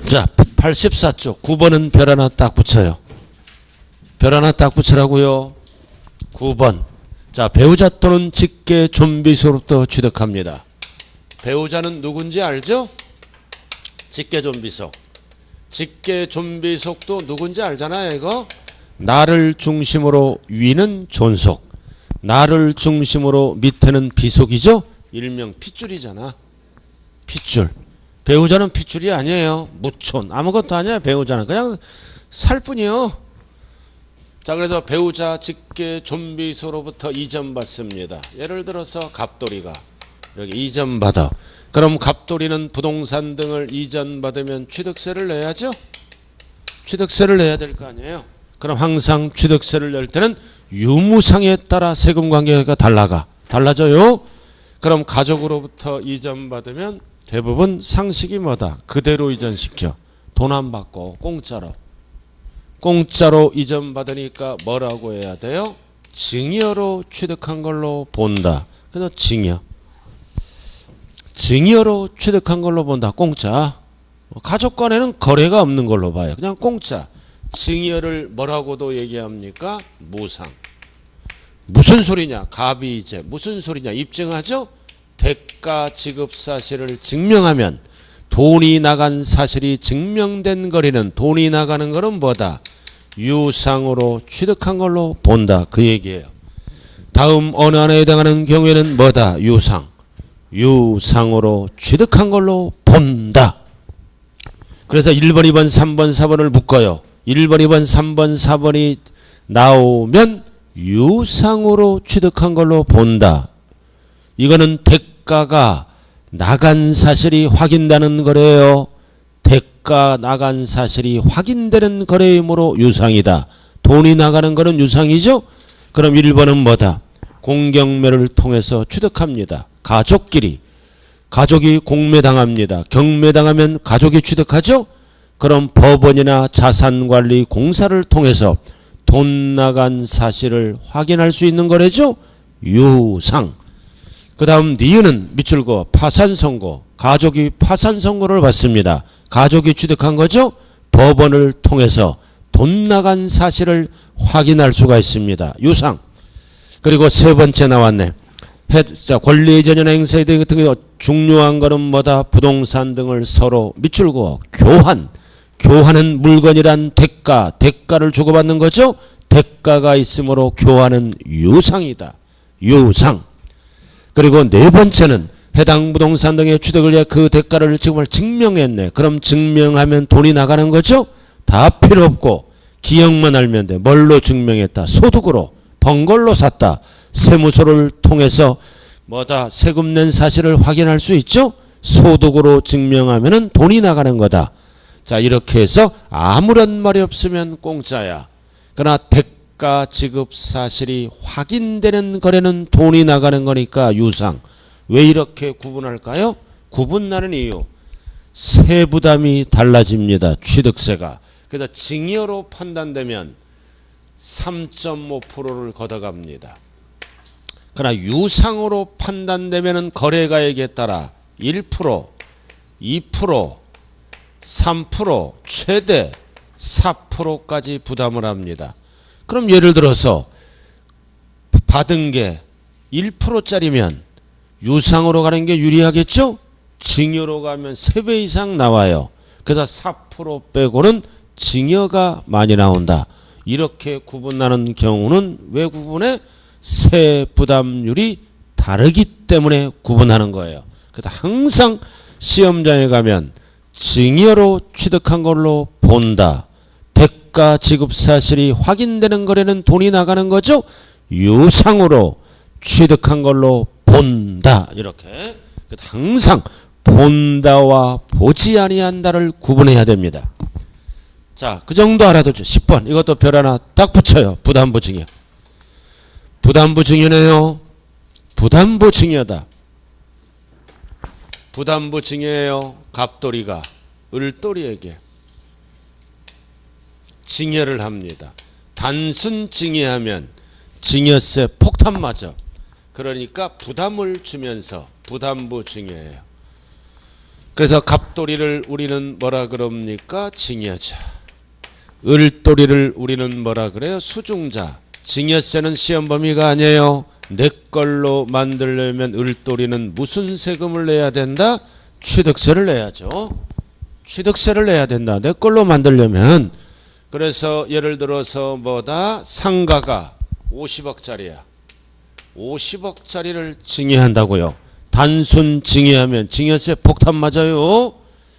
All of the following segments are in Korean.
자, 84쪽 9번은 별 하나 딱 붙여요. 별 하나 딱 붙이라고요. 9번. 자, 배우자 또는 직계 좀비소로부터 취득합니다. 배우자는 누군지 알죠? 직계 좀비속. 직계 좀비속도 누군지 알잖아요, 이거. 나를 중심으로 위는 존속, 나를 중심으로 밑에는 비속이죠. 일명 핏줄이잖아. 핏줄. 배우자는 핏줄이 아니에요. 무촌. 아무것도 아니에요. 배우자는 그냥 살뿐이요. 자, 그래서 배우자 직계 좀비소로부터 이전받습니다. 예를 들어서 갑돌이가 이렇게 이전받아. 그럼 갑돌이는 부동산 등을 이전받으면 취득세를 내야죠. 취득세를 내야 될 거 아니에요. 그럼 항상 취득세를 낼 때는 유무상에 따라 세금 관계가 달라져요. 그럼 가족으로부터 이전받으면 대부분 상식이 뭐다? 그대로 이전시켜. 돈 안 받고 공짜로 이전받으니까 뭐라고 해야 돼요? 증여로 취득한 걸로 본다. 그래서 증여로 취득한 걸로 본다. 공짜. 가족 간에는 거래가 없는 걸로 봐요. 그냥 공짜. 증여를 뭐라고도 얘기합니까? 무상. 무슨 소리냐? 갑이이제. 무슨 소리냐? 입증하죠? 대가 지급 사실을 증명하면 돈이 나간 사실이 증명된 거리는 돈이 나가는 거는 뭐다? 유상으로 취득한 걸로 본다. 그 얘기예요. 다음 어느 하나에 해당하는 경우에는 뭐다? 유상으로 취득한 걸로 본다. 그래서 1번, 2번, 3번, 4번을 묶어요. 1번, 2번, 3번, 4번이 나오면 유상으로 취득한 걸로 본다. 이거는 대가가 나간 사실이 확인되는 거래요. 대가 나간 사실이 확인되는 거래이므로 유상이다. 돈이 나가는 거는 유상이죠. 그럼 1번은 뭐다? 공경매를 통해서 취득합니다. 가족끼리. 가족이 공매당합니다. 경매당하면 가족이 취득하죠. 그럼 법원이나 자산관리 공사를 통해서 돈 나간 사실을 확인할 수 있는 거래죠. 유상. 그 다음 니은은 밑줄거 파산선고. 가족이 파산선고를 받습니다. 가족이 취득한 거죠. 법원을 통해서 돈 나간 사실을 확인할 수가 있습니다. 유상. 그리고 세 번째 나왔네. 권리이전이나 행사에 대해 같은 게 중요한 거는 뭐다? 부동산 등을 서로 밑줄거 교환은 물건이란 대가를 주고받는 거죠. 대가가 있으므로 교환은 유상이다. 유상. 그리고 네 번째는 해당 부동산 등의 취득을 위해 그 대가를 정말 증명했네. 그럼 증명하면 돈이 나가는 거죠. 다 필요 없고 기억만 알면 돼. 뭘로 증명했다? 소득으로 번 걸로 샀다. 세무서를 통해서 뭐다? 세금 낸 사실을 확인할 수 있죠. 소득으로 증명하면 돈이 나가는 거다. 자, 이렇게 해서 아무런 말이 없으면 공짜야. 그러나 대가 지급 사실이 확인되는 거래는 돈이 나가는 거니까 유상. 왜 이렇게 구분할까요? 구분나는 이유. 세부담이 달라집니다. 취득세가. 그래서 증여로 판단되면 3.5%를 걷어갑니다. 그러나 유상으로 판단되면 거래가액에 따라 1%, 2%, 3%, 최대 4%까지 부담을 합니다. 그럼 예를 들어서 받은 게 1%짜리면 유상으로 가는 게 유리하겠죠? 증여로 가면 3배 이상 나와요. 그래서 4% 빼고는 증여가 많이 나온다. 이렇게 구분나는 경우는 왜 구분해? 세 부담률이 다르기 때문에 구분하는 거예요. 그래서 항상 시험장에 가면 증여로 취득한 걸로 본다. 대가 지급 사실이 확인되는 거래는 돈이 나가는 거죠. 유상으로 취득한 걸로 본다. 이렇게 항상 본다와 보지 아니한다를 구분해야 됩니다. 자, 그 정도 알아두죠. 10번 이것도 별 하나 딱 붙여요. 부담부 증여. 부담부 증여네요. 부담부 증여다. 부담부 증여예요. 갑돌이가 을돌이에게 증여를 합니다. 단순 증여하면 증여세 폭탄 맞아. 그러니까 부담을 주면서 부담부 증여예요. 그래서 갑돌이를 우리는 뭐라 그럽니까? 징여자. 을돌이를 우리는 뭐라 그래요? 수중자. 징여세는 시험 범위가 아니에요. 내 걸로 만들려면 을돌이는 무슨 세금을 내야 된다? 취득세를 내야죠. 취득세를 내야 된다. 내 걸로 만들려면. 그래서 예를 들어서 뭐다? 상가가 50억짜리야. 50억짜리를 징여한다고요. 단순 징여하면 징여세 폭탄 맞아요.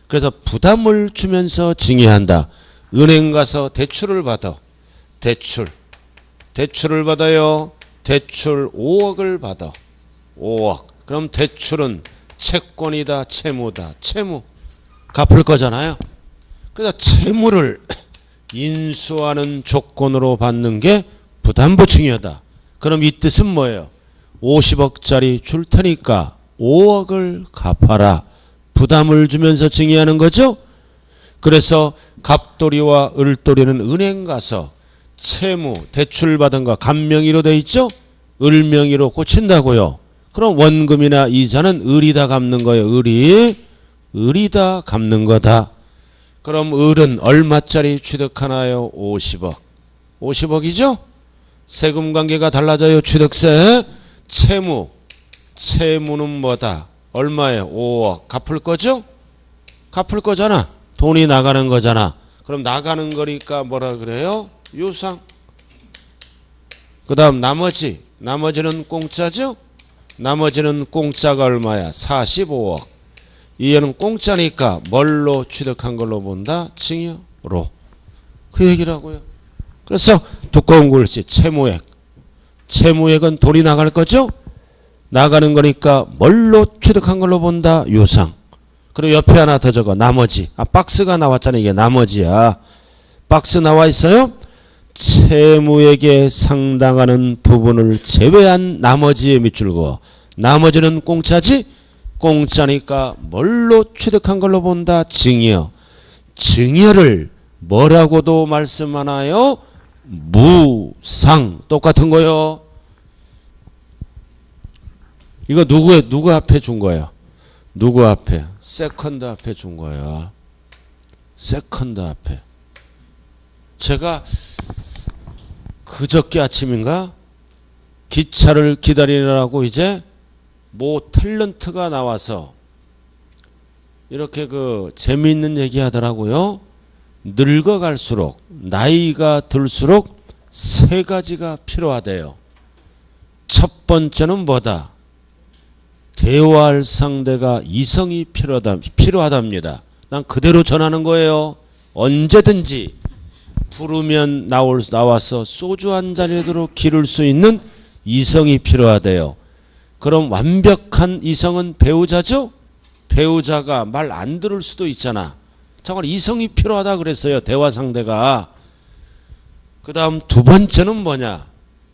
그래서 부담을 주면서 징여한다. 은행 가서 대출을 받아. 대출을 받아요. 대출 5억을 받아. 5억. 그럼 대출은 채권이다, 채무다. 채무. 갚을 거잖아요. 그래서 채무를 인수하는 조건으로 받는 게 부담부 징여다. 그럼 이 뜻은 뭐예요? 50억짜리 줄 테니까 5억을 갚아라. 부담을 주면서 징여하는 거죠. 그래서 갑돌이와 을돌이는 은행 가서 채무, 대출 받은 거 갑명의로 돼 있죠? 을명의로 고친다고요. 그럼 원금이나 이자는 을이 다 갚는 거예요. 을이 다 갚는 거다. 그럼 을은 얼마짜리 취득하나요? 50억. 50억이죠? 세금 관계가 달라져요. 취득세. 채무는 뭐다? 얼마예요? 5억. 갚을 거죠? 갚을 거잖아. 돈이 나가는 거잖아. 그럼 나가는 거니까 뭐라 그래요? 유상. 그 다음 나머지는 공짜죠? 나머지는 공짜가 얼마야? 45억. 이해는 공짜니까 뭘로 취득한 걸로 본다? 징여로. 그 얘기라고요. 그래서 두꺼운 글씨 채무액. 채무액은 돈이 나갈 거죠? 나가는 거니까 뭘로 취득한 걸로 본다? 유상. 그리고 옆에 하나 더 적어. 나머지. 박스가 나왔잖아요. 이게 나머지야. 박스 나와 있어요? 채무액에 상당하는 부분을 제외한 나머지에 밑줄 그어. 나머지는 공짜지? 공짜니까 뭘로 취득한 걸로 본다? 징여. 징여를 뭐라고도 말씀하나요? 무상. 똑같은 거요. 이거 누구 앞에 준 거예요? 누구 앞에? 세컨드 앞에 준 거예요. 세컨드 앞에. 제가 그저께 아침인가 기차를 기다리느라고 이제 모 탤런트가 나와서 이렇게 그 재미있는 얘기 하더라고요. 늙어갈수록 나이가 들수록 세 가지가 필요하대요. 첫 번째는 뭐다? 대화할 상대가 이성이 필요하답니다. 난 그대로 전하는 거예요. 언제든지 부르면 나와서 소주 한 잔이라도 기를 수 있는 이성이 필요하대요. 그럼 완벽한 이성은 배우자죠? 배우자가 말 안 들을 수도 있잖아. 정말 이성이 필요하다 그랬어요. 대화 상대가. 그 다음 두 번째는 뭐냐?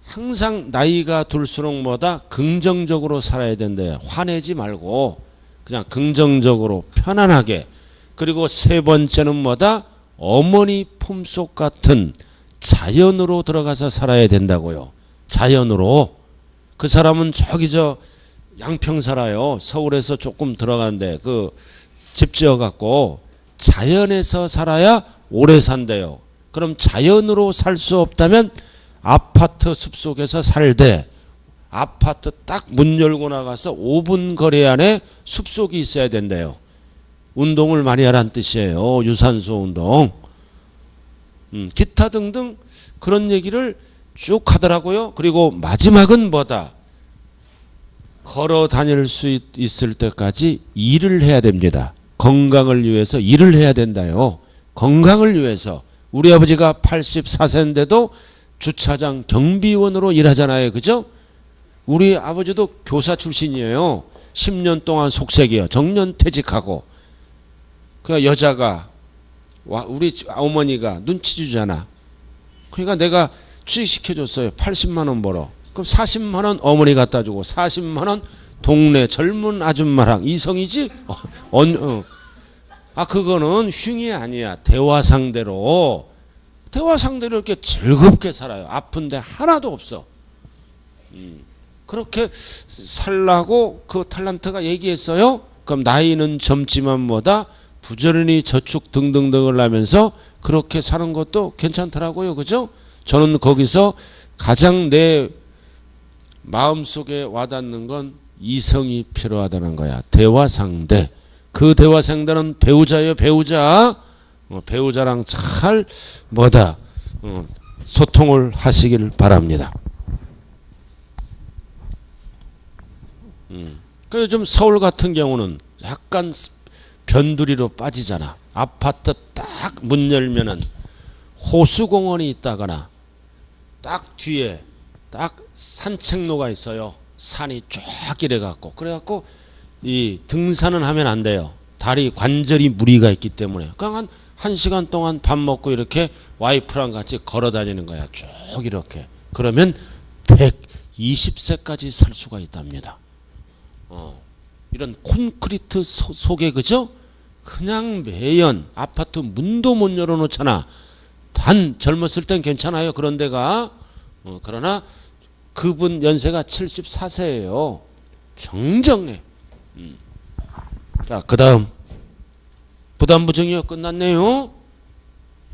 항상 나이가 들수록 뭐다? 긍정적으로 살아야 된대요. 화내지 말고 그냥 긍정적으로 편안하게. 그리고 세 번째는 뭐다? 어머니 품속 같은 자연으로 들어가서 살아야 된다고요. 자연으로. 그 사람은 저기 양평 살아요. 서울에서 조금 들어가는데 그 집 지어갖고 자연에서 살아야 오래 산대요. 그럼 자연으로 살 수 없다면 아파트 숲속에서 살되 아파트 딱 문 열고 나가서 5분 거리 안에 숲속이 있어야 된대요. 운동을 많이 하라는 뜻이에요. 유산소 운동. 기타 등등 그런 얘기를 쭉 하더라고요. 그리고 마지막은 뭐다? 걸어 다닐 수 있을 때까지 일을 해야 됩니다. 건강을 위해서 일을 해야 된다요. 건강을 위해서. 우리 아버지가 84세인데도 주차장 경비원으로 일하잖아요. 그죠? 우리 아버지도 교사 출신이에요. 10년 동안 속색이요. 정년 퇴직하고. 그 여자가 우리 어머니가 눈치 주잖아. 그러니까 내가 취직시켜줬어요. 80만 원 벌어. 그럼 40만 원 어머니 갖다 주고 40만 원 동네 젊은 아줌마랑 이성이지? 그거는 흉이 아니야. 대화 상대로 이렇게 즐겁게 살아요. 아픈데 하나도 없어. 그렇게 살라고 그 탤런트가 얘기했어요. 그럼 나이는 젊지만 뭐다? 부지런히 저축 등등등을 하면서 그렇게 사는 것도 괜찮더라고요. 그죠? 저는 거기서 가장 내 마음속에 와닿는 건 이성이 필요하다는 거야. 대화 상대. 그 대화 상대는 배우자예요. 배우자. 배우자랑 잘 뭐다? 소통을 하시길 바랍니다. 그 요즘 서울 같은 경우는 약간 변두리로 빠지잖아. 아파트 딱 문 열면은 호수공원이 있다거나 딱 뒤에 딱 산책로가 있어요. 산이 쫙 이래갖고 그래갖고 이 등산은 하면 안 돼요. 다리 관절이 무리가 있기 때문에 그냥 한 시간 동안 밥 먹고 이렇게 와이프랑 같이 걸어 다니는 거야. 쭉 이렇게. 그러면 120세까지 살 수가 있답니다. 이런 콘크리트 속에 그죠? 그냥 매연 아파트 문도 못 열어놓잖아. 단 젊었을 땐 괜찮아요. 그런 데가. 그러나 그분 연세가 74세예요. 정정해. 자, 그 다음 부담부정이요. 끝났네요.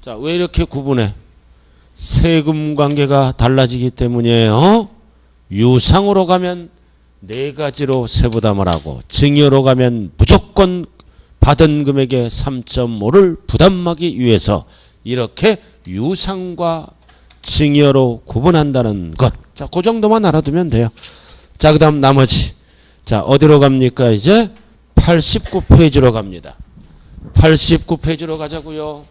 자, 왜 이렇게 구분해? 세금 관계가 달라지기 때문이에요. 유상으로 가면 네 가지로 세부담을 하고 증여로 가면 무조건 받은 금액의 3.5를 부담하기 위해서 이렇게 유상과 증여로 구분한다는 것. 자, 그 정도만 알아두면 돼요. 자, 그 다음 나머지. 자, 어디로 갑니까? 이제 89페이지로 갑니다. 89페이지로 가자고요.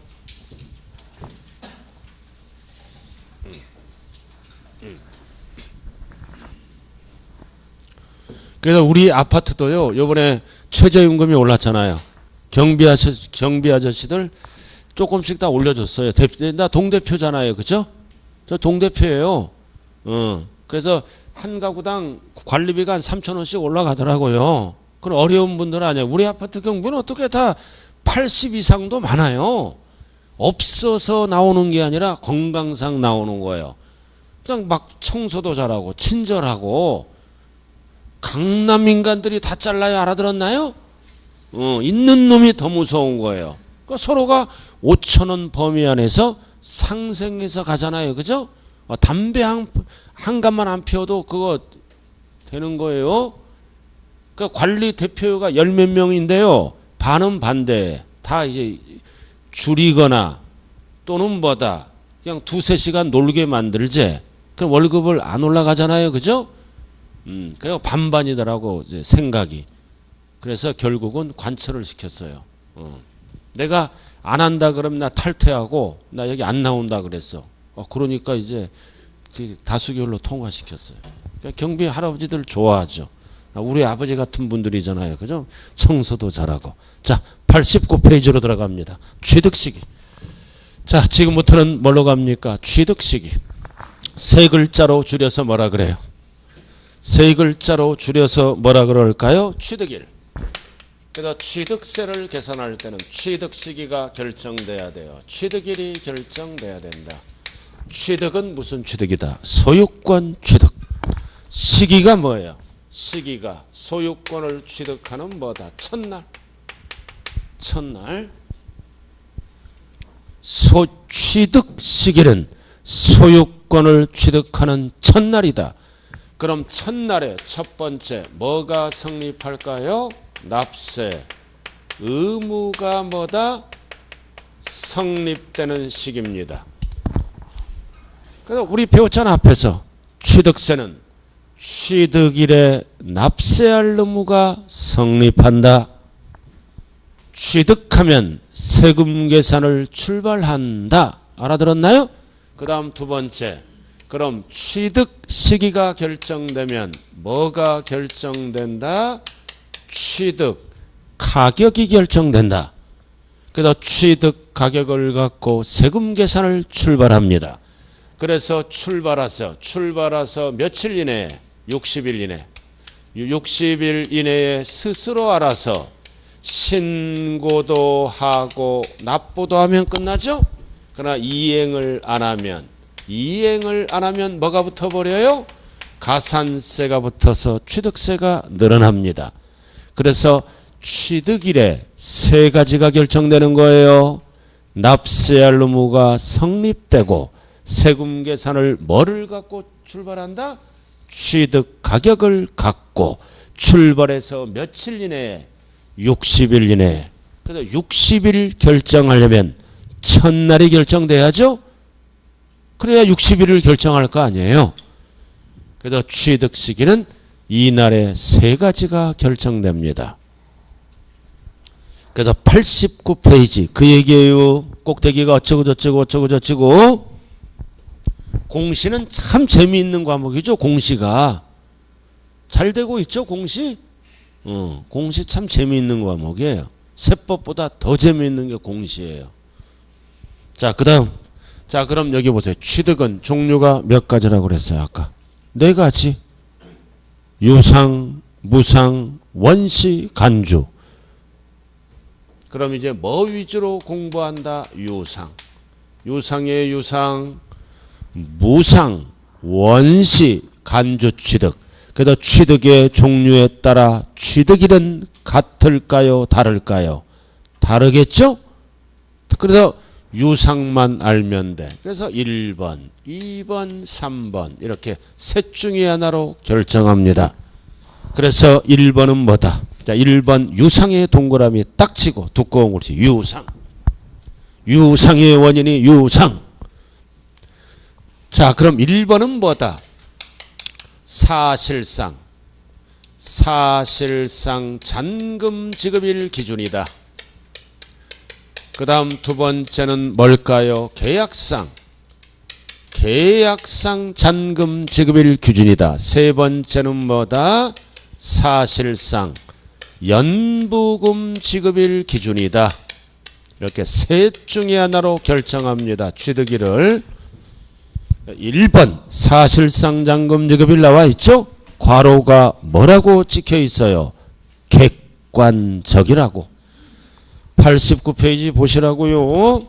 그래서 우리 아파트도요. 요번에 최저임금이 올랐잖아요. 경비 아저씨들 조금씩 다 올려줬어요. 나 동대표잖아요. 그죠? 저 동대표예요. 그래서 한 가구당 관리비가 한 3,000원씩 올라가더라고요. 그럼 어려운 분들은 아니에요. 우리 아파트 경비는 어떻게 다 80 이상도 많아요. 없어서 나오는 게 아니라 건강상 나오는 거예요. 그냥 막 청소도 잘하고 친절하고 강남 인간들이 다 잘라요. 알아들었나요? 있는 놈이 더 무서운 거예요. 그러니까 서로가 5,000원 범위 안에서 상생해서 가잖아요. 그죠? 담배 한 갑만 안 피워도 그거 되는 거예요. 그러니까 관리 대표가 열 몇 명인데요. 반은 반대. 다 이제 줄이거나 또는 뭐다. 그냥 2-3시간 놀게 만들지. 그럼 월급을 안 올라가잖아요. 그죠? 그리고 반반이더라고 이제 생각이. 그래서 결국은 관철을 시켰어요. 내가 안 한다 그러면 나 탈퇴하고 나 여기 안 나온다 그랬어. 그러니까 이제 그 다수결로 통과시켰어요. 그러니까 경비 할아버지들 좋아하죠. 우리 아버지 같은 분들이잖아요. 그죠? 청소도 잘하고. 자, 89페이지로 들어갑니다. 취득시기. 자, 지금부터는 뭘로 갑니까? 취득시기. 세 글자로 줄여서 뭐라 그래요? 세 글자로 줄여서 뭐라 그럴까요? 취득일. 그래서 취득세를 계산할 때는 취득 시기가 결정돼야 돼요. 취득일이 결정돼야 된다. 취득은 무슨 취득이다? 소유권 취득. 시기가 뭐예요? 시기가 소유권을 취득하는 뭐다? 첫날. 첫날. 취득 시기는 소유권을 취득하는 첫날이다. 그럼 첫날에 첫 번째 뭐가 성립할까요? 납세. 의무가 뭐다? 성립되는 시기입니다. 그래서 우리 배웠잖아 앞에서. 취득세는 취득일에 납세할 의무가 성립한다. 취득하면 세금 계산을 출발한다. 알아들었나요? 그 다음 두 번째. 그럼 취득 시기가 결정되면 뭐가 결정된다? 취득 가격이 결정된다. 그래서 취득 가격을 갖고 세금 계산을 출발합니다. 그래서 출발해서 며칠 이내에 60일 이내 60일 이내에 스스로 알아서 신고도 하고 납부도 하면 끝나죠? 그러나 이행을 안 하면 뭐가 붙어버려요? 가산세가 붙어서 취득세가 늘어납니다. 그래서 취득일에 세 가지가 결정되는 거예요. 납세할 의무가 성립되고 세금 계산을 뭐를 갖고 출발한다? 취득 가격을 갖고 출발해서 며칠 이내에 60일 이내에. 그래서 60일 결정하려면 첫날이 결정돼야죠. 그래야 60일을 결정할 거 아니에요. 그래서 취득 시기는 이날에 세 가지가 결정됩니다. 그래서 89페이지 그 얘기예요. 꼭대기가 어쩌고. 공시는 참 재미있는 과목이죠. 공시가. 잘 되고 있죠. 공시? 공시 참 재미있는 과목이에요. 세법보다 더 재미있는 게 공시예요. 자, 그 다음. 자, 그럼 여기 보세요. 취득은 종류가 몇 가지라고 그랬어요. 아까. 네 가지. 유상, 무상, 원시, 간주. 그럼 이제 뭐 위주로 공부한다? 유상. 유상의 유상, 무상, 원시, 간주 취득. 그래서 취득의 종류에 따라 취득일은 같을까요? 다를까요? 다르겠죠? 그래서 유상만 알면 돼. 그래서 1번, 2번, 3번 이렇게 셋 중에 하나로 결정합니다. 그래서 1번은 뭐다? 자, 1번 유상의 동그라미 딱 치고 두꺼운 글씨 유상. 유상의 원인이 유상. 자, 그럼 1번은 뭐다? 사실상 잔금 지급일 기준이다. 그 다음 두 번째는 뭘까요? 계약상 잔금 지급일 기준이다. 세 번째는 뭐다? 사실상 연부금 지급일 기준이다. 이렇게 셋 중에 하나로 결정합니다. 취득일을. 1번 사실상 잔금 지급일 나와 있죠? 괄호가 뭐라고 찍혀 있어요? 객관적이라고. 89페이지 보시라고요.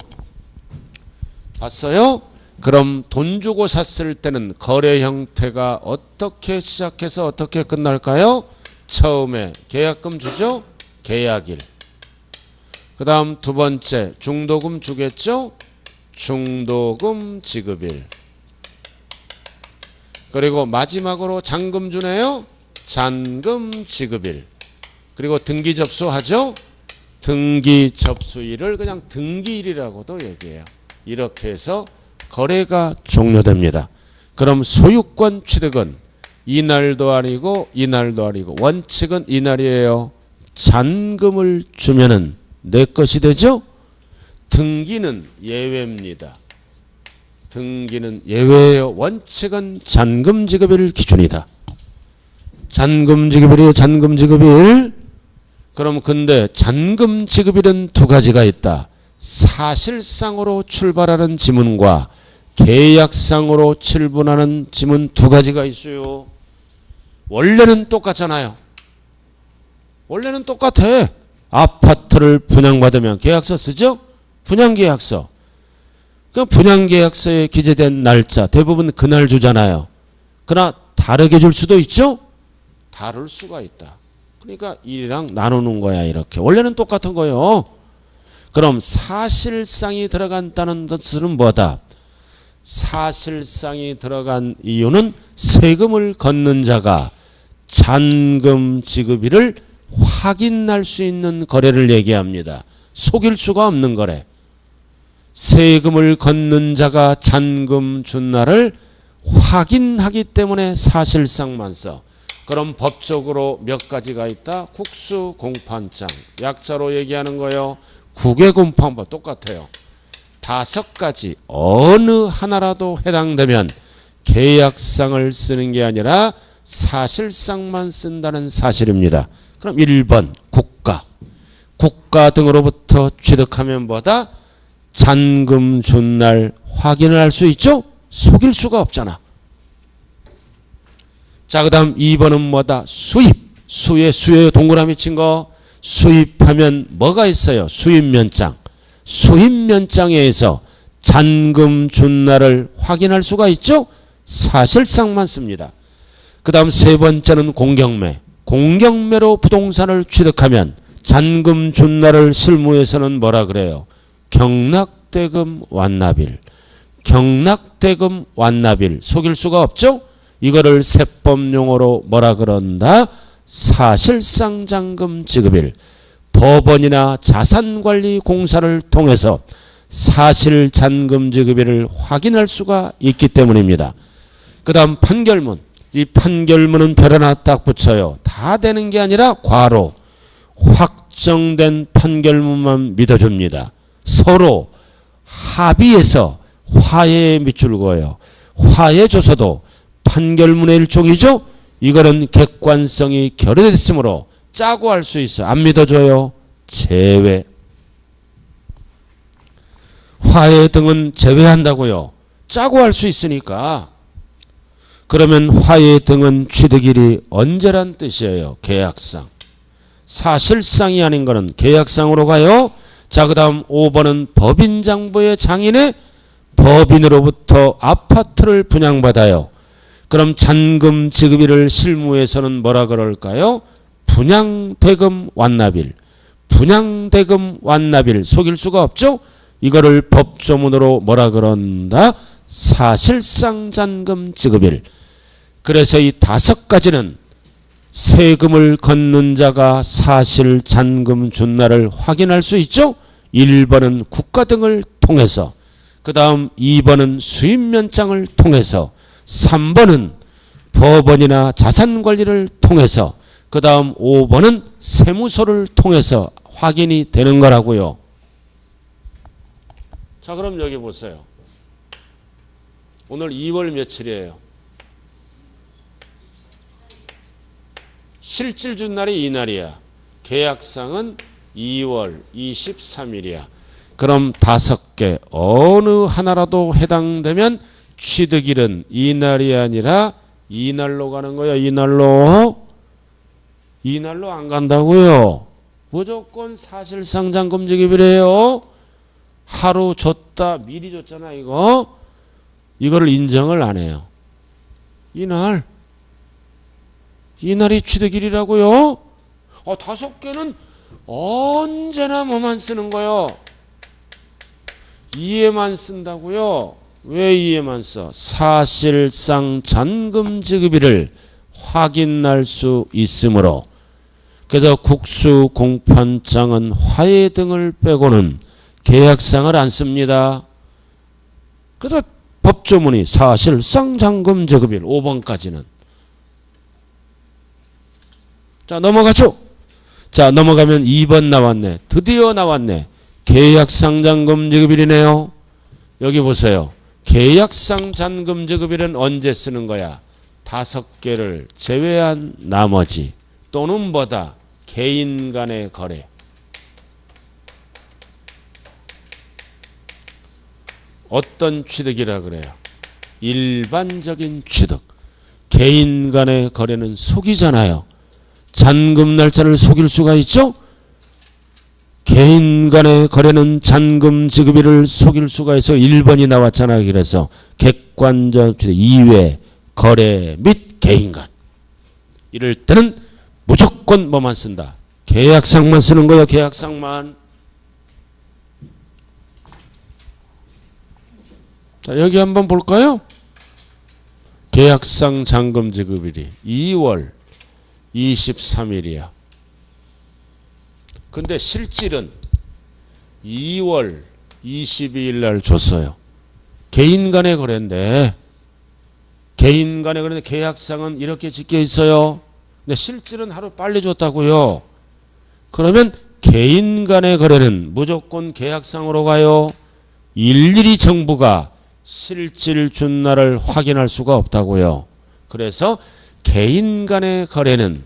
봤어요? 그럼 돈 주고 샀을 때는 거래 형태가 어떻게 시작해서 어떻게 끝날까요? 처음에 계약금 주죠? 계약일. 그 다음 두 번째 중도금 주겠죠? 중도금 지급일. 그리고 마지막으로 잔금 주네요? 잔금 지급일. 그리고 등기 접수하죠? 등기 접수일을 그냥 등기일이라고도 얘기해요. 이렇게 해서 거래가 종료됩니다. 그럼 소유권 취득은 이날도 아니고 원칙은 이날이에요. 잔금을 주면은 내 것이 되죠? 등기는 예외입니다. 등기는 예외예요. 원칙은 잔금 지급일 기준이다. 잔금 지급일이에요. 잔금 지급일. 그럼 근데 잔금 지급일은 두 가지가 있다. 사실상으로 출발하는 지문과 계약상으로 출분하는 지문 두 가지가 있어요. 원래는 똑같잖아요. 원래는 똑같아. 아파트를 분양받으면 계약서 쓰죠? 분양계약서. 그 분양계약서에 기재된 날짜 대부분 그날 주잖아요. 그러나 다르게 줄 수도 있죠? 다를 수가 있다. 그러니까 일이랑 나누는 거야. 이렇게. 원래는 똑같은 거예요. 그럼 사실상이 들어간다는 것은 뭐다? 사실상이 들어간 이유는 세금을 걷는 자가 잔금 지급일을 확인할 수 있는 거래를 얘기합니다. 속일 수가 없는 거래. 세금을 걷는 자가 잔금 준 날을 확인하기 때문에 사실상만 써. 그럼 법적으로 몇 가지가 있다? 국수공판장. 약자로 얘기하는 거요. 국외공판법 똑같아요. 5가지 어느 하나라도 해당되면 계약상을 쓰는 게 아니라 사실상만 쓴다는 사실입니다. 그럼 1번 국가. 국가 등으로부터 취득하면 뭐다? 잔금 준 날 확인을 할 수 있죠? 속일 수가 없잖아. 자, 그 다음 2번은 뭐다? 수입. 수에 동그라미 친 거. 수입하면 뭐가 있어요? 수입면장. 수입면장에서 잔금 준 날을 확인할 수가 있죠? 사실상만 씁니다. 그 다음 세 번째는 공경매. 공경매로 부동산을 취득하면 잔금 준날을 실무에서는 뭐라 그래요? 경락대금 완납일. 경락대금 완납일. 속일 수가 없죠? 이거를 세법용어로 뭐라 그런다? 사실상 잔금 지급일. 법원이나 자산관리공사를 통해서 사실 잔금 지급일을 확인할 수가 있기 때문입니다. 그 다음 판결문. 이 판결문은 별 하나 딱 붙여요. 다 되는 게 아니라 괄호. 확정된 판결문만 믿어줍니다. 서로 합의해서 화해에 밑줄 그어요. 화해 조서도 판결문의 일종이죠. 이거는 객관성이 결여됐으므로 짜고 할 수 있어. 안 믿어줘요. 제외. 화해 등은 제외한다고요. 짜고 할 수 있으니까. 그러면 화해 등은 취득일이 언제란 뜻이에요? 계약상. 사실상이 아닌 거는 계약상으로 가요. 자, 그 다음 5번은 법인장부의 장인의 법인으로부터 아파트를 분양받아요. 그럼 잔금 지급일을 실무에서는 뭐라 그럴까요? 분양대금 완납일. 분양대금 완납일. 속일 수가 없죠? 이거를 법조문으로 뭐라 그런다? 사실상 잔금 지급일. 그래서 이 5가지는 세금을 걷는 자가 사실 잔금 준날을 확인할 수 있죠. 1번은 국가 등을 통해서, 그 다음 2번은 수입면장을 통해서, 3번은 법원이나 자산관리를 통해서, 그 다음 5번은 세무서를 통해서 확인이 되는 거라고요. 자, 그럼 여기 보세요. 오늘 2월 며칠이에요? 실질 준 날이 이날이야. 계약상은 2월 23일이야. 그럼 5개 어느 하나라도 해당되면 취득일은 이날이 아니라 이날로 가는 거야. 이날로. 이날로 안 간다고요. 무조건 사실상 잔금 지급이래요. 하루 줬다 미리 줬잖아 이거. 이거를 인정을 안 해요. 이날이 취득일이라고요? 5개는 언제나 뭐만 쓰는 거요? 이에만 쓴다고요? 왜 이에만 써? 사실상 잔금 지급일을 확인할 수 있으므로. 그래서 국수 공판장은 화해 등을 빼고는 계약상을 안 씁니다. 그래서 법조문이 사실상 잔금 지급일 5번까지는. 자, 넘어가죠. 자, 넘어가면 2번 나왔네. 드디어 나왔네. 계약상 잔금 지급일이네요. 여기 보세요. 계약상 잔금 지급일은 언제 쓰는 거야? 5개를 제외한 나머지 또는 뭐다? 개인 간의 거래. 어떤 취득이라 그래요? 일반적인 취득. 개인 간의 거래는 속이잖아요. 잔금 날짜를 속일 수가 있죠? 개인 간의 거래는 잔금 지급일을 속일 수가 있어. 1번이 나왔잖아요. 그래서 객관적 취득 이외 거래 및 개인 간. 이럴 때는 무조건 뭐만 쓴다? 계약상만 쓰는 거예요. 계약상만. 자, 여기 한번 볼까요? 계약상 잔금 지급일이 2월 23일이야. 근데 실질은 2월 22일 날 줬어요. 개인 간의 거래인데, 개인 간의 거래인데 계약상은 이렇게 적혀 있어요. 근데 실질은 하루 빨리 줬다고요. 그러면 개인 간의 거래는 무조건 계약상으로 가요. 일일이 정부가 실질 준 날을 확인할 수가 없다고요. 그래서 개인 간의 거래는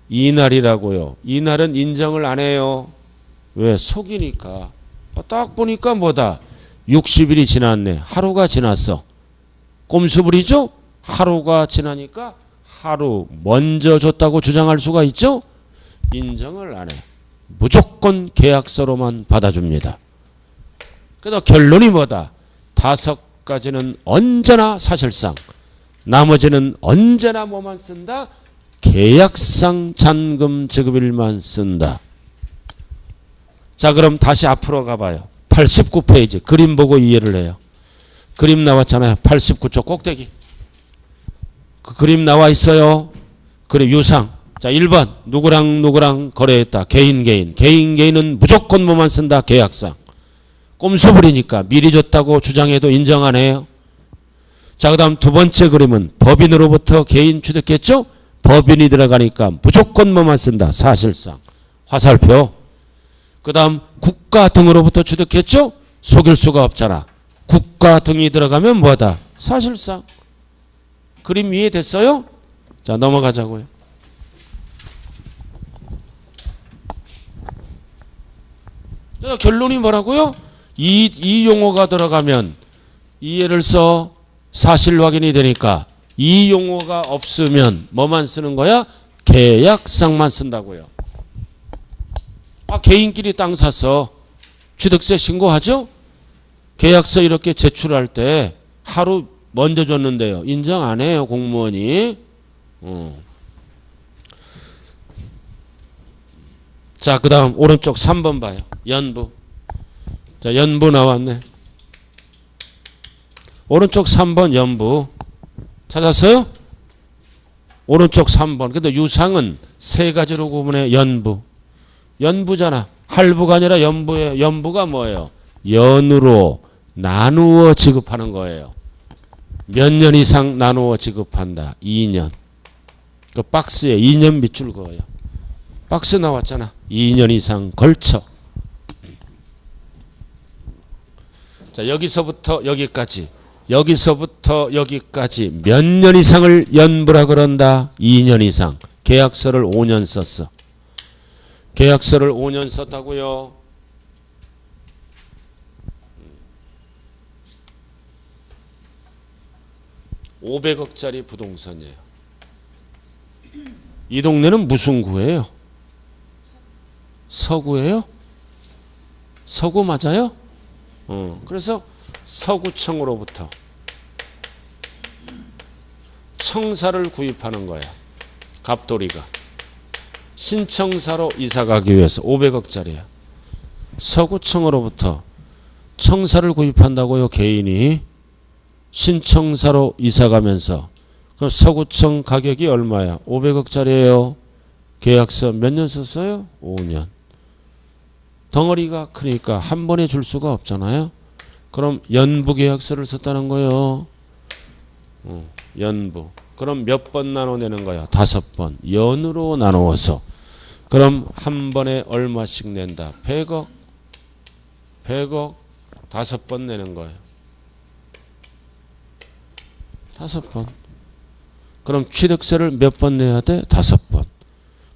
이날이라고요. 이날은 인정을 안 해요. 왜? 속이니까. 딱 보니까 뭐다? 60일이 지났네. 하루가 지났어. 꼼수 부리죠? 하루가 지나니까 하루 먼저 줬다고 주장할 수가 있죠? 인정을 안 해. 무조건 계약서로만 받아줍니다. 그래서 결론이 뭐다? 5가지는 언제나 사실상, 나머지는 언제나 뭐만 쓴다? 계약상 잔금 지급일만 쓴다. 자, 그럼 다시 앞으로 가봐요. 89페이지. 그림 보고 이해를 해요. 그림 나왔잖아요. 89쪽 꼭대기. 그 그림 나와 있어요. 그림 유상. 자, 1번. 누구랑 거래했다. 개인은 무조건 뭐만 쓴다. 계약상. 꼼수 부리니까 미리 줬다고 주장해도 인정 안 해요. 자, 그 다음 두 번째 그림은 법인으로부터 개인 취득했죠? 법인이 들어가니까 무조건 뭐만 쓴다. 사실상. 화살표. 그 다음 국가 등으로부터 취득했죠? 속일 수가 없잖아. 국가 등이 들어가면 뭐다? 사실상. 그림 이해됐어요? 자, 넘어가자고요. 결론이 뭐라고요? 이 용어가 들어가면 이해를 써. 사실 확인이 되니까 이 용어가 없으면 뭐만 쓰는 거야? 계약상만 쓴다고요. 아, 개인끼리 땅 사서 취득세 신고하죠? 계약서 이렇게 제출할 때 하루 먼저 줬는데요. 인정 안 해요, 공무원이. 자, 그 다음 오른쪽 3번 봐요. 연부. 자, 연부 나왔네. 오른쪽 3번 연부. 찾았어요? 오른쪽 3번. 근데 유상은 세 가지로 구분해. 연부. 연부잖아. 할부가 아니라 연부예요. 연부가 뭐예요? 연으로 나누어 지급하는 거예요. 몇 년 이상 나누어 지급한다. 2년. 그 박스에 2년 밑줄 그어요. 박스 나왔잖아. 2년 이상 걸쳐. 자, 여기서부터 여기까지 몇 년 이상을 연부라 그런다. 2년 이상. 계약서를 5년 썼어. 계약서를 5년 썼다고요. (500억짜리) 부동산이에요. 이 동네는 무슨 구예요? 서구예요? 서구 맞아요? 그래서 서구청으로부터 청사를 구입하는 거야. 갑돌이가. 신청사로 이사가기 위해서 500억짜리야. 서구청으로부터 청사를 구입한다고요. 개인이. 신청사로 이사가면서. 그럼 서구청 가격이 얼마야? 500억짜리예요. 계약서 몇 년 썼어요? 5년. 덩어리가 크니까 한 번에 줄 수가 없잖아요. 그럼 연부 계약서를 썼다는 거예요. 연부. 그럼 몇 번 나눠내는 거야? 5번. 연으로 나누어서. 그럼 한 번에 얼마씩 낸다? 100억. 100억 5번 내는 거예요. 5번. 그럼 취득세를 몇 번 내야 돼? 5번.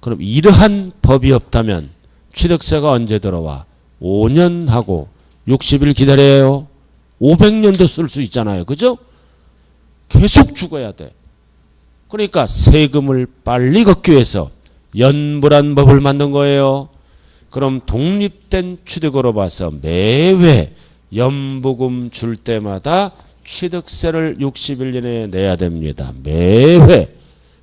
그럼 이러한 법이 없다면 취득세가 언제 들어와? 5년 하고 60일 기다려요. 500년도 쓸 수 있잖아요. 그죠? 계속 죽어야 돼. 그러니까 세금을 빨리 걷기 위해서 연부란 법을 만든 거예요. 그럼 독립된 취득으로 봐서 매회 연부금 줄 때마다 취득세를 60일 이내에 내야 됩니다. 매회.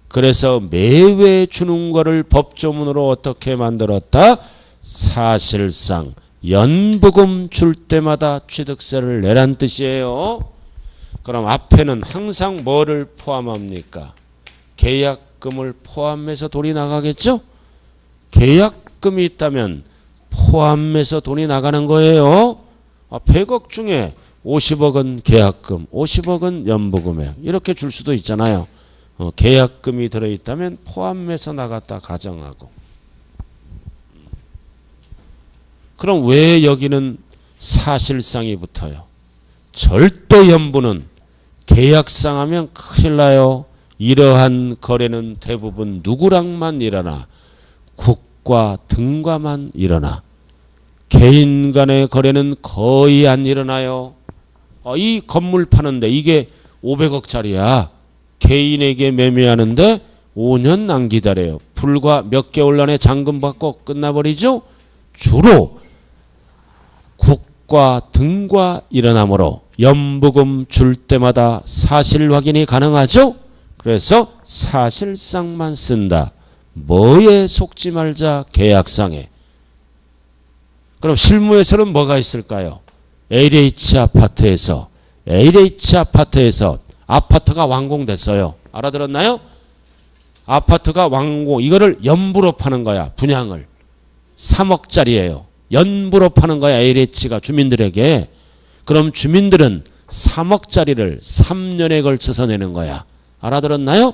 그래서 매회 주는 거를 법조문으로 어떻게 만들었다? 사실상 연부금 줄 때마다 취득세를 내란 뜻이에요. 그럼 앞에는 항상 뭐를 포함합니까? 계약금을 포함해서 돈이 나가겠죠? 계약금이 있다면 포함해서 돈이 나가는 거예요. 100억 중에 50억은 계약금, 50억은 연부금이에요. 이렇게 줄 수도 있잖아요. 계약금이 들어있다면 포함해서 나갔다 가정하고. 그럼 왜 여기는 사실상이 붙어요? 절대 연부는 계약상 하면 큰일 나요. 이러한 거래는 대부분 누구랑만 일어나? 국가 등과만 일어나. 개인 간의 거래는 거의 안 일어나요. 이 건물 파는데 이게 500억짜리야. 개인에게 매매하는데 5년 안 기다려요. 불과 몇 개월 안에 잔금 받고 끝나버리죠. 주로 국가 등과 일어나므로 연부금 줄 때마다 사실 확인이 가능하죠. 그래서 사실상만 쓴다. 뭐에 속지 말자? 계약상에. 그럼 실무에서는 뭐가 있을까요? LH 아파트에서 아파트가 완공됐어요. 알아들었나요? 아파트가 완공, 이거를 연부로 파는 거야. 분양을 3억짜리예요. 연부로 파는 거야. LH가 주민들에게. 그럼 주민들은 3억짜리를 3년에 걸쳐서 내는 거야. 알아들었나요?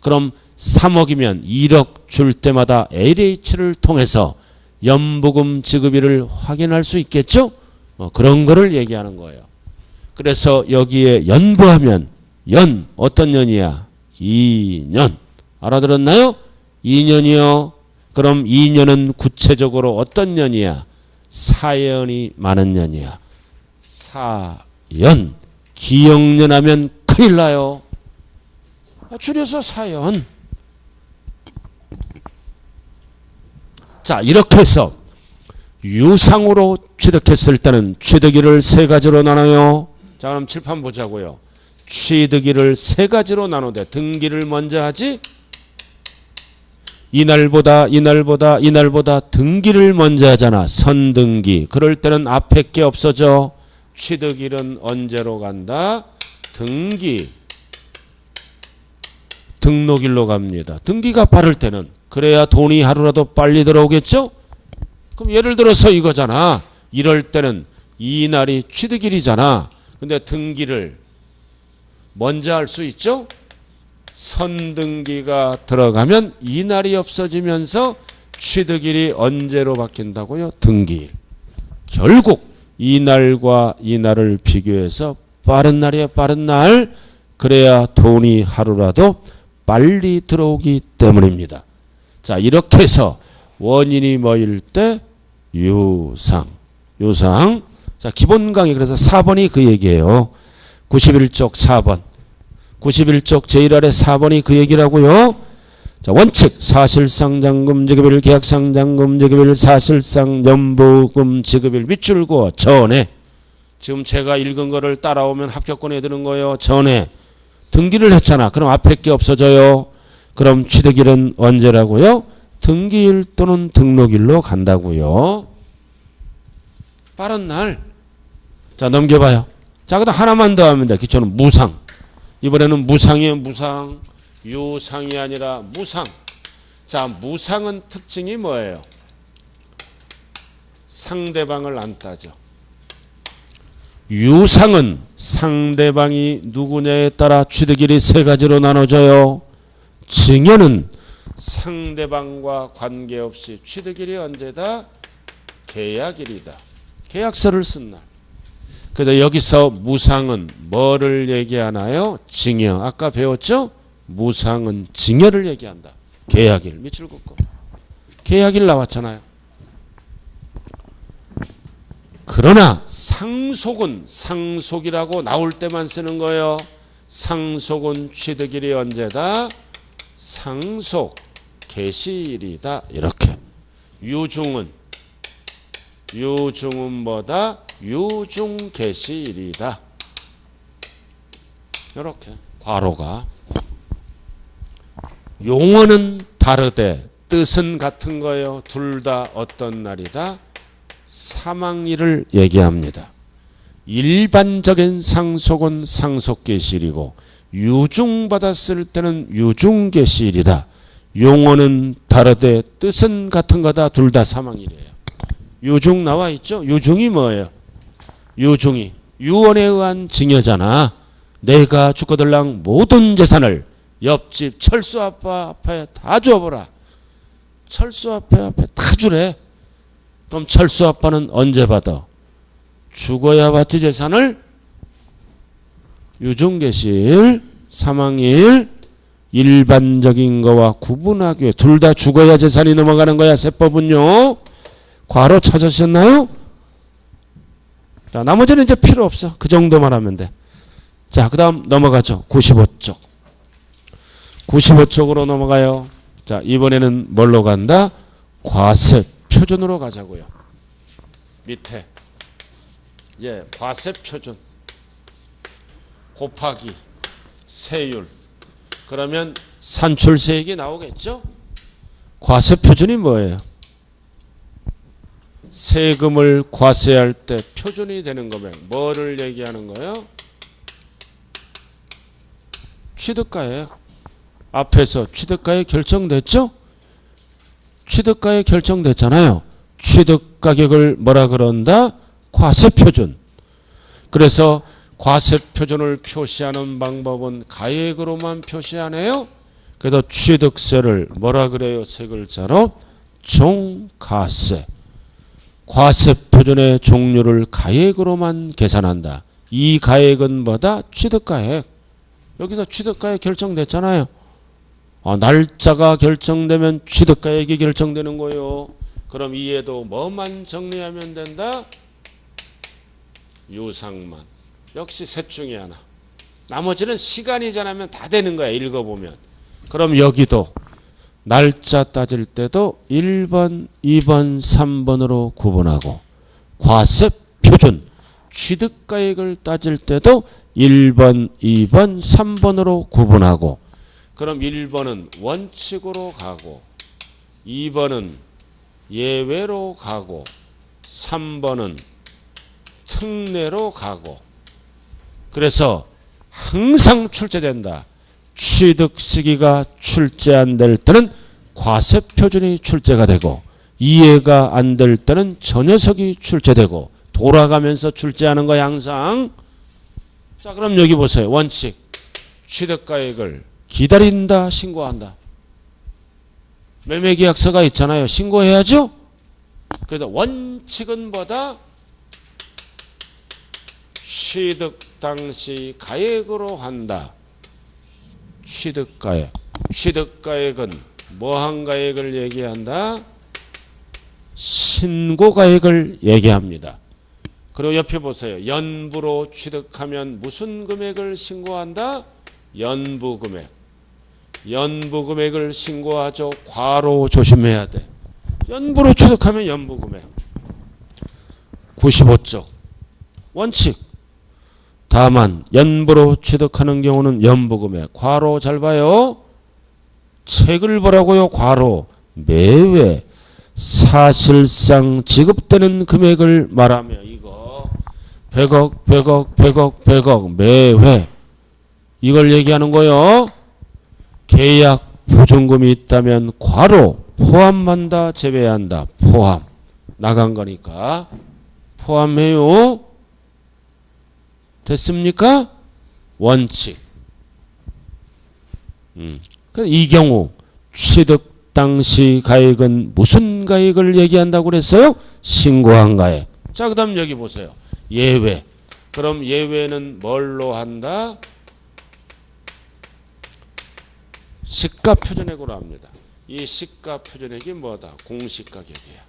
그럼 3억이면 1억 줄 때마다 LH를 통해서 연부금 지급일을 확인할 수 있겠죠? 그런 거를 얘기하는 거예요. 그래서 여기에 연부하면 어떤 년이야? 2년. 알아들었나요? 2년이요. 그럼 2년은 구체적으로 어떤 년이야? 사연이 많은 년이야. 사연. 기억년 하면 큰일 나요. 줄여서 사연. 자, 이렇게 해서 유상으로 취득했을 때는 취득일을 세 가지로 나눠요. 자, 그럼 칠판 보자고요. 취득일을 세 가지로 나누되 등기를 먼저 하지. 이날보다 등기를 먼저 하잖아. 선등기. 그럴 때는 앞에 게 없어져. 취득일은 언제로 간다? 등록일로 갑니다. 등기가 빠를 때는 그래야 돈이 하루라도 빨리 들어오겠죠? 그럼 예를 들어서 이거잖아. 이럴 때는 이날이 취득일이잖아. 근데 등기를 먼저 할 수 있죠? 선등기가 들어가면 이날이 없어지면서 취득일이 언제로 바뀐다고요? 등기일. 결국 이날과 이날을 비교해서 빠른 날이야 빠른 날. 그래야 돈이 하루라도 빨리 들어오기 때문입니다. 자, 이렇게 해서 원인이 뭐일 때? 유상. 자, 기본 강의 그래서 4번이 그 얘기예요. 91쪽 4번. 91쪽 제1 아래 4번이 그 얘기라고요. 자, 원칙 사실상 잔금 지급일 계약상 잔금 지급일 사실상 연부금 지급일 밑줄 그어 전에. 지금 제가 읽은 거를 따라오면 합격권에 드는 거예요. 전에 등기를 했잖아. 그럼 앞에 게 없어져요. 그럼 취득일은 언제라고요? 등기일 또는 등록일로 간다고요. 빠른 날. 자, 넘겨봐요. 자, 그다음 하나만 더 하면 돼. 기초는 무상. 이번에는 무상이에요. 무상. 유상이 아니라 무상. 자, 무상은 특징이 뭐예요? 상대방을 안 따져. 유상은 상대방이 누구냐에 따라 취득일이 세 가지로 나눠져요. 증여는 상대방과 관계없이 취득일이 언제다? 계약일이다. 계약서를 쓴 날. 그래서 여기서 무상은 뭐를 얘기하나요? 증여. 아까 배웠죠? 무상은 증여를 얘기한다. 계약일. 밑줄 긋고. 계약일 나왔잖아요. 그러나 상속은 상속이라고 나올 때만 쓰는 거예요. 상속은 취득일이 언제다? 상속 개시일이다. 이렇게. 유중은 뭐다? 유중 개시일이다. 이렇게 괄호가. 용어는 다르되 뜻은 같은 거예요. 둘 다 어떤 날이다? 사망일을 얘기합니다. 일반적인 상속은 상속개시일이고 유중받았을 때는 유중개시일이다. 용어는 다르되 뜻은 같은 거다. 둘 다 사망일이에요. 유중 나와 있죠? 유중이 뭐예요? 유중이 유언에 의한 증여잖아. 내가 죽거들랑 모든 재산을 옆집 철수 아빠 앞에 다 줘보라. 철수 앞에 다 주래. 그럼 철수 아빠는 언제 받아? 죽어야 받지 재산을. 유중개시일, 사망일, 일반적인 거와 구분하기 위해 둘 다 죽어야 재산이 넘어가는 거야. 세법은요. 괄호 찾으셨나요? 자, 나머지는 이제 필요 없어. 그 정도만 하면 돼. 자, 그 다음 넘어가죠. 95쪽. 95쪽으로 넘어가요. 자, 이번에는 뭘로 간다? 과세 표준으로 가자고요. 밑에. 예, 과세 표준. 곱하기 세율. 그러면 산출세액이 나오겠죠? 과세 표준이 뭐예요? 세금을 과세할 때 표준이 되는 금액. 뭐를 얘기하는 거예요? 취득가예요. 앞에서 취득가액 결정됐죠? 취득가액 결정됐잖아요. 취득가격을 뭐라 그런다? 과세표준. 그래서 과세표준을 표시하는 방법은 가액으로만 표시하네요. 그래서 취득세를 뭐라 그래요? 세 글자로 종가세. 과세표준의 종류를 가액으로만 계산한다. 이 가액은 뭐다? 취득가액. 여기서 취득가액 결정됐잖아요. 날짜가 결정되면 취득가액이 결정되는 거예요. 그럼 이에도 뭐만 정리하면 된다? 유상만. 역시 셋 중에 하나. 나머지는 시간이 지나면 다 되는 거야. 읽어보면. 그럼 여기도 날짜 따질 때도 1번, 2번, 3번으로 구분하고 과세표준 취득가액을 따질 때도 1번, 2번, 3번으로 구분하고 그럼 1번은 원칙으로 가고 2번은 예외로 가고 3번은 특례로 가고 그래서 항상 출제된다. 취득 시기가 출제 안 될 때는 과세표준이 출제가 되고 이해가 안 될 때는 저 녀석이 출제되고 돌아가면서 출제하는 거야 항상. 자 그럼 여기 보세요. 원칙. 취득가액을 기다린다 신고한다. 매매계약서가 있잖아요. 신고해야죠. 그래서 원칙은 뭐다? 취득 당시 가액으로 한다. 취득가액. 취득가액은 뭐한 가액을 얘기한다? 신고가액을 얘기합니다. 그리고 옆에 보세요. 연부로 취득하면 무슨 금액을 신고한다? 연부금액. 연부금액을 신고하죠. 과로 조심해야 돼. 연부로 취득하면 연부금액. 95쪽. 원칙. 다만 연부로 취득하는 경우는 연부금액. 과로 잘 봐요. 책을 보라고요. 과로. 매회 사실상 지급되는 금액을 말하며 이거 100억 100억 100억 100억 매회 이걸 얘기하는 거요. 계약 보증금이 있다면 과로 포함한다 제외한다. 포함. 나간 거니까 포함해요. 됐습니까? 원칙. 이 경우 취득 당시 가액은 무슨 가액을 얘기한다고 그랬어요? 신고한 가액. 자, 그 다음 여기 보세요. 예외. 그럼 예외는 뭘로 한다? 시가표준액으로 합니다. 이 시가표준액이 뭐다? 공시가격이야.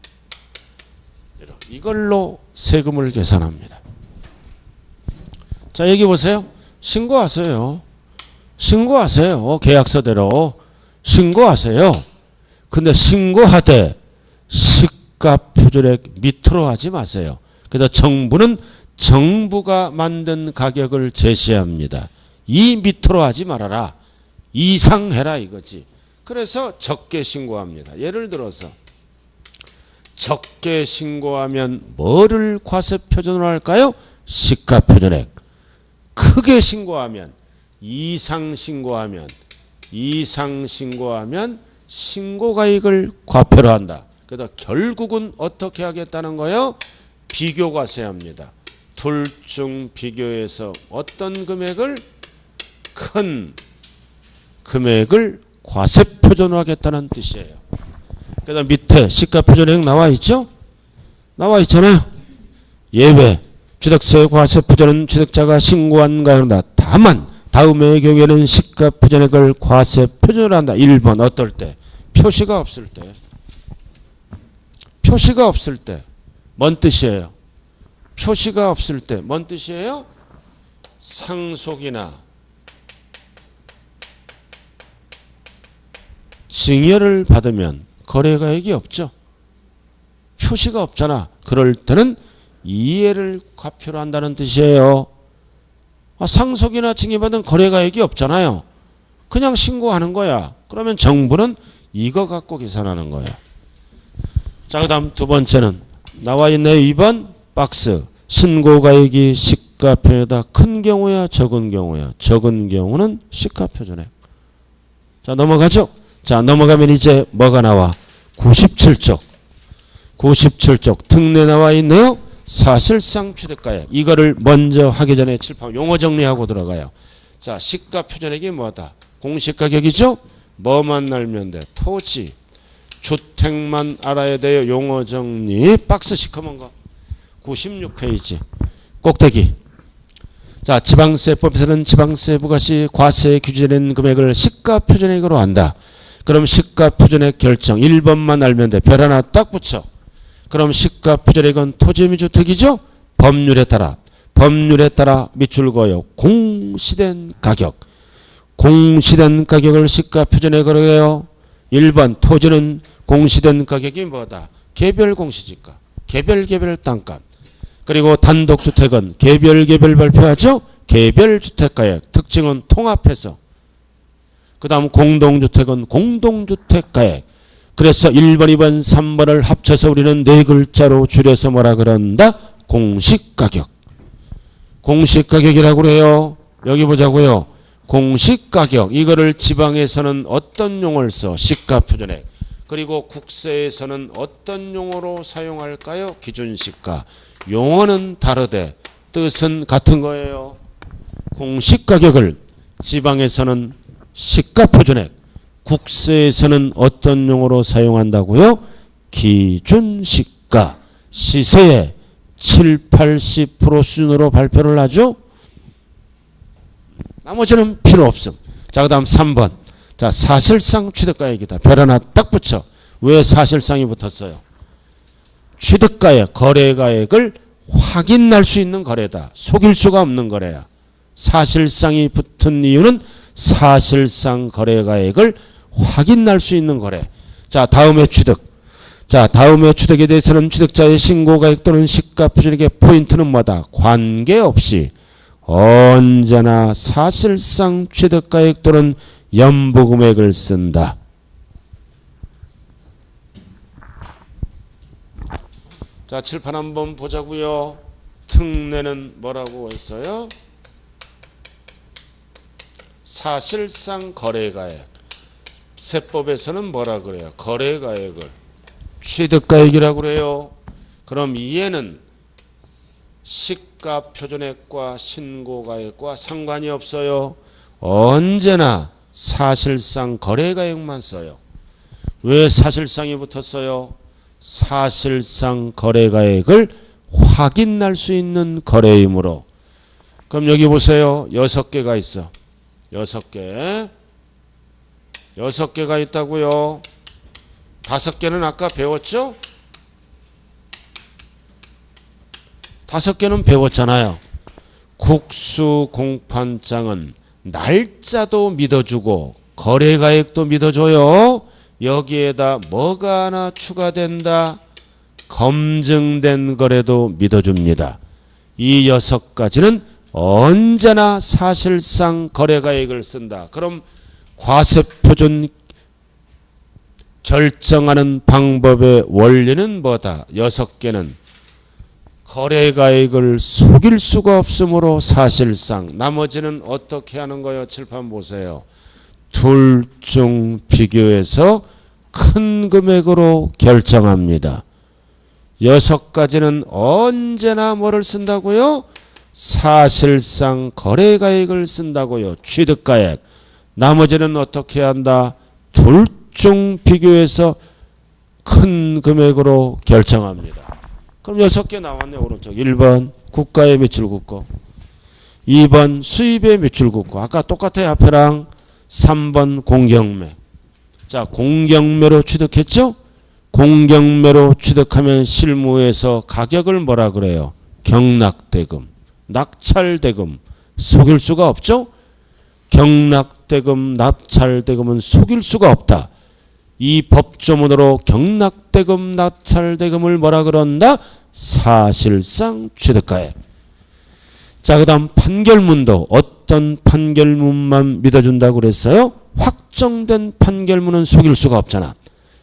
이걸로 세금을 계산합니다. 자, 여기 보세요. 신고하세요. 신고하세요. 계약서대로. 신고하세요. 근데 신고하되 시가표준액 밑으로 하지 마세요. 그래서 정부는 정부가 만든 가격을 제시합니다. 이 밑으로 하지 말아라. 이상 해라 이거지. 그래서 적게 신고합니다. 예를 들어서 적게 신고하면 뭐를 과세표준으로 할까요? 시가표준액. 크게 신고하면 이상 신고하면 신고가액을 과표로 한다. 그래서 결국은 어떻게 하겠다는 거예요? 비교과세합니다. 둘 중 비교해서 어떤 금액을 큰 금액을 과세표준으로 하겠다는 뜻이에요. 그래서 밑에 시가표준액 나와 있죠? 나와 있잖아요. 예외. 취득세 과세표준은 취득자가 신고한 가액이다. 다만 다음의 경우에는 시가표준액을 과세표준으로 한다. 1번 어떨 때? 표시가 없을 때. 표시가 없을 때. 뭔 뜻이에요? 표시가 없을 때. 뭔 뜻이에요? 상속이나 증여를 받으면 거래가액이 없죠. 표시가 없잖아. 그럴 때는 이해를 과표로 한다는 뜻이에요. 상속이나 증여받은 거래가액이 없잖아요. 그냥 신고하는 거야. 그러면 정부는 이거 갖고 계산하는 거야. 자, 그 다음 두 번째는 나와 있네요. 2번 박스. 신고가액이 시가표준액보다 큰 경우야 적은 경우야. 적은 경우는 시가표준액. 자 넘어가죠. 자 넘어가면 이제 뭐가 나와? 97쪽. 97쪽 특례 나와 있네요. 사실상 취득가액. 이거를 먼저 하기 전에 칠판 용어 정리하고 들어가요. 자 시가표준액이 뭐다? 공시가격이죠. 뭐만 알면 돼? 토지, 주택만 알아야 돼요. 용어 정리. 박스 시커먼 거. 96페이지. 꼭대기. 자 지방세법에서는 지방세 부가시 과세에 규제된 금액을 시가표준액으로 한다. 그럼 시가표준액 결정 1번만 알면 돼. 별 하나 딱 붙여. 그럼 시가표준액은 토지 및 주택이죠. 법률에 따라 밑줄 그어요. 공시된 가격. 공시된 가격을 시가표준액으로 해요. 1번 토지는 공시된 가격이 뭐다? 개별 공시지가. 개별 땅값. 그리고 단독주택은 개별 발표하죠. 개별 주택가액. 특징은 통합해서. 그 다음 공동주택은 공동주택가액. 그래서 1번, 2번, 3번을 합쳐서 우리는 네 글자로 줄여서 뭐라 그런다? 공시가격. 공시가격이라고 그래요. 여기 보자고요. 공시가격. 이거를 지방에서는 어떤 용어를 써? 시가표준액. 그리고 국세에서는 어떤 용어로 사용할까요? 기준시가. 용어는 다르되 뜻은 같은 거예요. 공시가격을 지방에서는 시가표준액, 국세에서는 어떤 용어로 사용한다고요? 기준시가. 시세의 7, 80% 수준으로 발표를 하죠. 나머지는 필요 없음. 자, 그 다음 3번. 자, 사실상 취득가액이다. 별 하나 딱 붙여. 왜 사실상이 붙었어요? 취득가액, 거래가액을 확인할 수 있는 거래다. 속일 수가 없는 거래야. 사실상이 붙은 이유는 사실상 거래가액을 확인할 수 있는 거래. 자, 다음에 취득. 자, 다음에 취득에 대해서는 취득자의 신고가액 또는 시가표준액의 포인트는 뭐다? 관계없이 언제나 사실상 취득가액 또는 연부금액을 쓴다. 자, 칠판 한번 보자고요. 특례는 뭐라고 했어요? 사실상 거래가액. 세법에서는 뭐라 그래요? 거래가액을 취득가액이라고 그래요. 그럼 이해는 시가표준액과 신고가액과 상관이 없어요. 언제나 사실상 거래가액만 써요. 왜 사실상이 붙었어요? 사실상 거래가액을 확인할 수 있는 거래이므로. 그럼 여기 보세요. 6개가 있어. 6개. 6개가 있다고요. 5개는 아까 배웠죠? 5개는 배웠잖아요. 국수공판장은 날짜도 믿어주고 거래가액도 믿어줘요. 여기에다 뭐가 하나 추가된다? 검증된 거래도 믿어줍니다. 이 6가지는 언제나 사실상 거래가액을 쓴다. 그럼 과세표준 결정하는 방법의 원리는 뭐다? 6개는 거래가액을 속일 수가 없으므로 사실상. 나머지는 어떻게 하는 거예요? 칠판 보세요. 둘 중 비교해서 큰 금액으로 결정합니다. 6가지는 언제나 뭐를 쓴다고요? 사실상 거래가액을 쓴다고요. 취득가액. 나머지는 어떻게 한다? 둘 중 비교해서 큰 금액으로 결정합니다. 그럼 6개 나왔네. 오른쪽 1번 국가의 매출 국고, 2번 수입의 매출 국고. 아까 똑같아요. 앞에랑. 3번 공경매. 자, 공경매로 취득했죠? 공경매로 취득하면 실무에서 가격을 뭐라 그래요? 경락대금, 낙찰대금. 속일 수가 없죠? 경락대금, 낙찰대금은 속일 수가 없다. 이 법조문으로 경락대금, 낙찰대금을 뭐라 그런다? 사실상 취득가액. 자, 그 다음 판결문도 어떤 판결문만 믿어준다고 그랬어요? 확정된 판결문은 속일 수가 없잖아.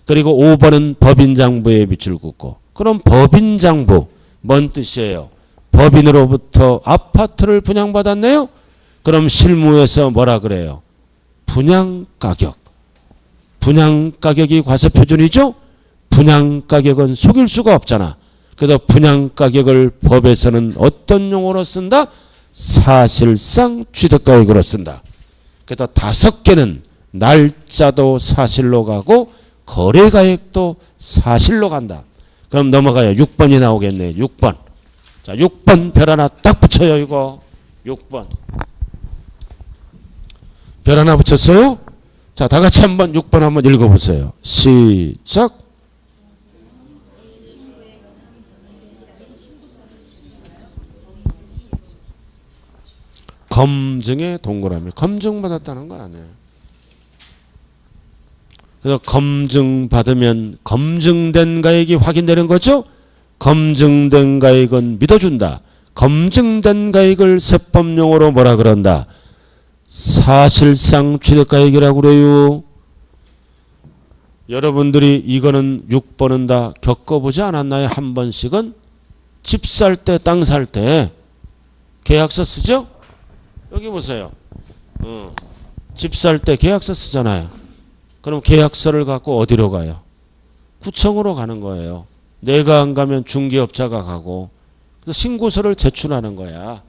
그리고 5번은 법인장부의 밑줄 긋고 그럼 법인장부 뭔 뜻이에요? 법인으로부터 아파트를 분양받았네요. 그럼 실무에서 뭐라 그래요? 분양가격. 분양가격이 과세표준이죠? 분양가격은 속일 수가 없잖아. 그래서 분양가격을 법에서는 어떤 용어로 쓴다? 사실상 취득가액으로 쓴다. 그래서 5개는 날짜도 사실로 가고 거래가액도 사실로 간다. 그럼 넘어가요. 6번이 나오겠네요. 6번. 자, 6번 별 하나 딱 붙여요. 이거 6번. 별 하나 붙였어요? 자, 다 같이 한번 6번 한번 읽어보세요. 시작. 검증의 동그라미. 검증받았다는 거 아니에요. 그래서 검증받으면 검증된 가액이 확인되는 거죠. 검증된 가액은 믿어준다. 검증된 가액을 세법용어로 뭐라 그런다? 사실상 취득가액이라고 그래요. 여러분들이 이거는 6번은 다 겪어보지 않았나요? 한 번씩은? 집 살 때, 땅 살 때 계약서 쓰죠? 여기 보세요. 집 살 때 계약서 쓰잖아요. 그럼 계약서를 갖고 어디로 가요? 구청으로 가는 거예요. 내가 안 가면 중개업자가 가고, 그래서 신고서를 제출하는 거야.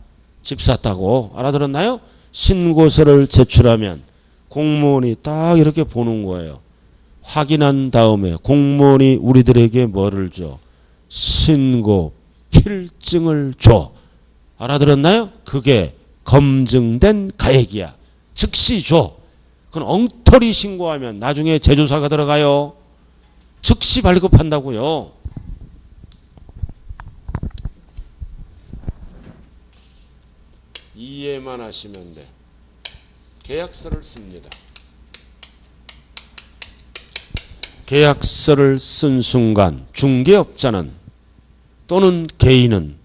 집 샀다고. 알아들었나요? 신고서를 제출하면 공무원이 딱 이렇게 보는 거예요. 확인한 다음에 공무원이 우리들에게 뭐를 줘? 신고 필증을 줘. 알아들었나요? 그게 검증된 가액이야. 즉시 줘. 그건 엉터리 신고하면 나중에 재조사가 들어가요. 즉시 발급한다고요. 이해만 하시면 돼. 계약서를 씁니다. 계약서를 쓴 순간 중개업자는 또는 개인은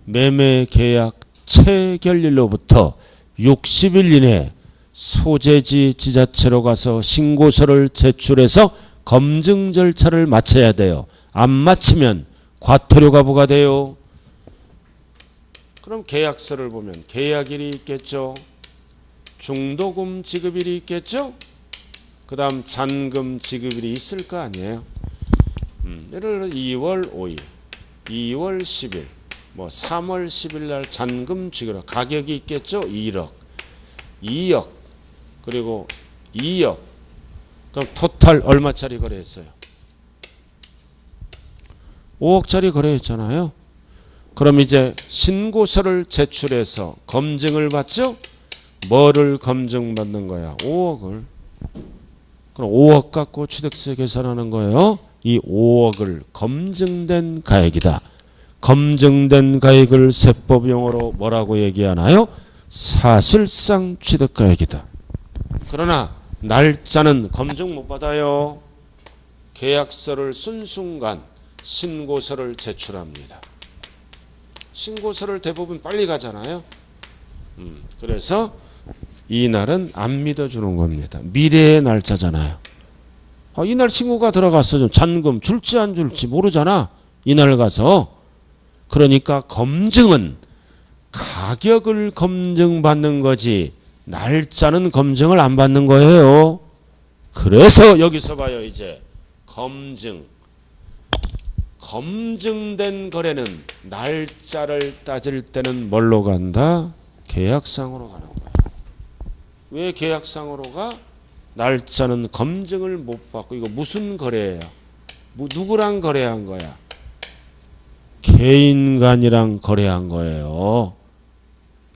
매매계약 체결일로부터 60일 이내 소재지 지자체로 가서 신고서를 제출해서 검증 절차를 마쳐야 돼요. 안 마치면 과태료가 부과돼요. 그럼 계약서를 보면 계약일이 있겠죠. 중도금 지급일이 있겠죠. 그 다음 잔금 지급일이 있을 거 아니에요. 예를 들어 2월 5일, 2월 10일, 뭐 3월 10일 날 잔금 지급 가격이 있겠죠. 1억, 2억, 그리고 2억. 그럼 토탈 얼마짜리 거래했어요? 5억짜리 거래했잖아요. 그럼 이제 신고서를 제출해서 검증을 받죠? 뭐를 검증받는 거야? 5억을. 그럼 5억 갖고 취득세 계산하는 거예요. 이 5억을 검증된 가액이다. 검증된 가액을 세법 용어로 뭐라고 얘기하나요? 사실상 취득가액이다. 그러나 날짜는 검증 못 받아요. 계약서를 쓴 순간 신고서를 제출합니다. 신고서를 대부분 빨리 가잖아요. 그래서 이 날은 안 믿어주는 겁니다. 미래의 날짜잖아요. 이날 신고가 들어갔어. 잔금 줄지 안 줄지 모르잖아. 이날 가서. 그러니까 검증은 가격을 검증받는 거지 날짜는 검증을 안 받는 거예요. 그래서 여기서 봐요. 이제 검증된 거래는 날짜를 따질 때는 뭘로 간다? 계약상으로 가는 거야. 왜 계약상으로 가? 날짜는 검증을 못 받고. 이거 무슨 거래예요? 누구랑 거래한 거야? 개인 간이랑 거래한 거예요.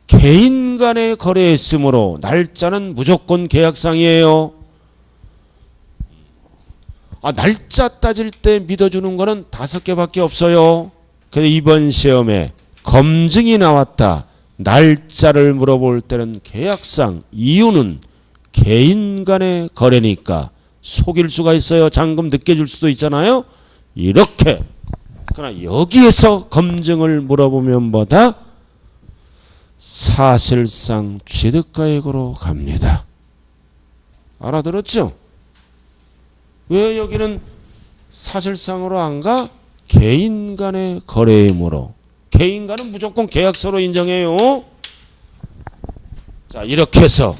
개인 간에 거래했으므로 날짜는 무조건 계약상이에요. 날짜 따질 때 믿어주는 거는 5개밖에 없어요. 그래서 이번 시험에 검증이 나왔다. 날짜를 물어볼 때는 계약상. 이유는 개인 간의 거래니까 속일 수가 있어요. 잔금 늦게 줄 수도 있잖아요. 이렇게. 그러나 여기에서 검증을 물어보면 뭐다? 사실상 취득가액으로 갑니다. 알아들었죠? 왜 여기는 사실상으로 안 가? 개인 간의 거래이므로 개인 간은 무조건 계약서로 인정해요. 자, 이렇게 해서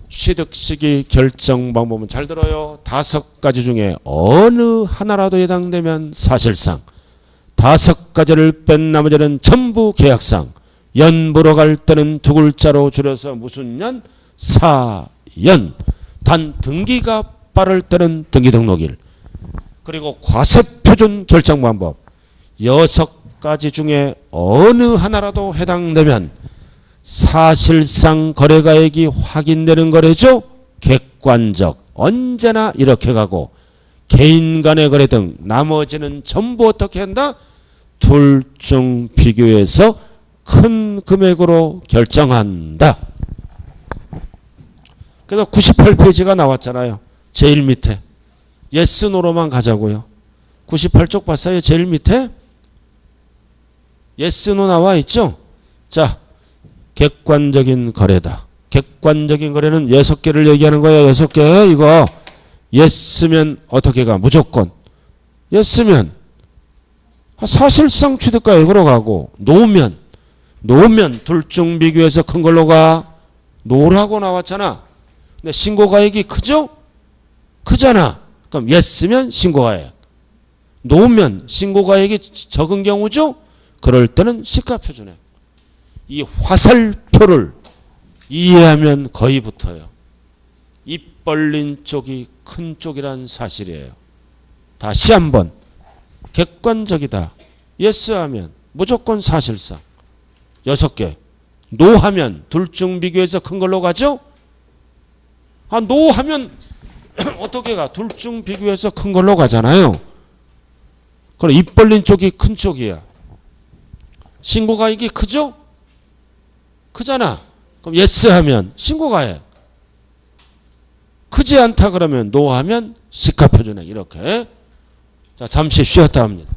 취득 시기 결정 방법은 잘 들어요. 5가지 중에 어느 하나라도 해당되면 사실상, 5가지를 뺀 나머지는 전부 계약상, 연보러 갈 때는 2글자로 줄여서 무슨 연? 사연. 단 등기가 빠를 때는 등기 등록일. 그리고 과세표준 결정 방법 6가지 중에 어느 하나라도 해당되면 사실상 거래가액이 확인되는 거래죠. 객관적. 언제나 이렇게 가고 개인 간의 거래 등 나머지는 전부 어떻게 한다? 둘 중 비교해서 큰 금액으로 결정한다. 그래서 98페이지가 나왔잖아요. 제일 밑에. 예스 노로만 가자고요. 98쪽 봤어요? 제일 밑에? 예스 노 나와 있죠? 자, 객관적인 거래다. 객관적인 거래는 6개를 얘기하는 거예요. 6개. 이거 예스면 어떻게 가? 무조건. 예스면 사실상 취득가액으로 가고 노면 둘 중 비교해서 큰 걸로 가. 노라고 나왔잖아. 근데 신고가액이 크죠? 크잖아. 그럼 예스면 신고가액. 노면 신고가액이 적은 경우죠? 그럴 때는 시가표준액. 이 화살표를 이해하면 거의 붙어요. 입 벌린 쪽이 큰 쪽이란 사실이에요. 다시 한번 객관적이다. 예스하면 무조건 사실상 6개. 노하면 둘 중 비교해서 큰 걸로 가죠? 노하면 어떻게 가? 둘 중 비교해서 큰 걸로 가잖아요. 그럼 입 벌린 쪽이 큰 쪽이야. 신고가액이 크죠? 크잖아. 그럼 예스하면 신고가액. 크지 않다 그러면 노하면 시가표준액. 이렇게. 자, 잠시 쉬었다 합니다.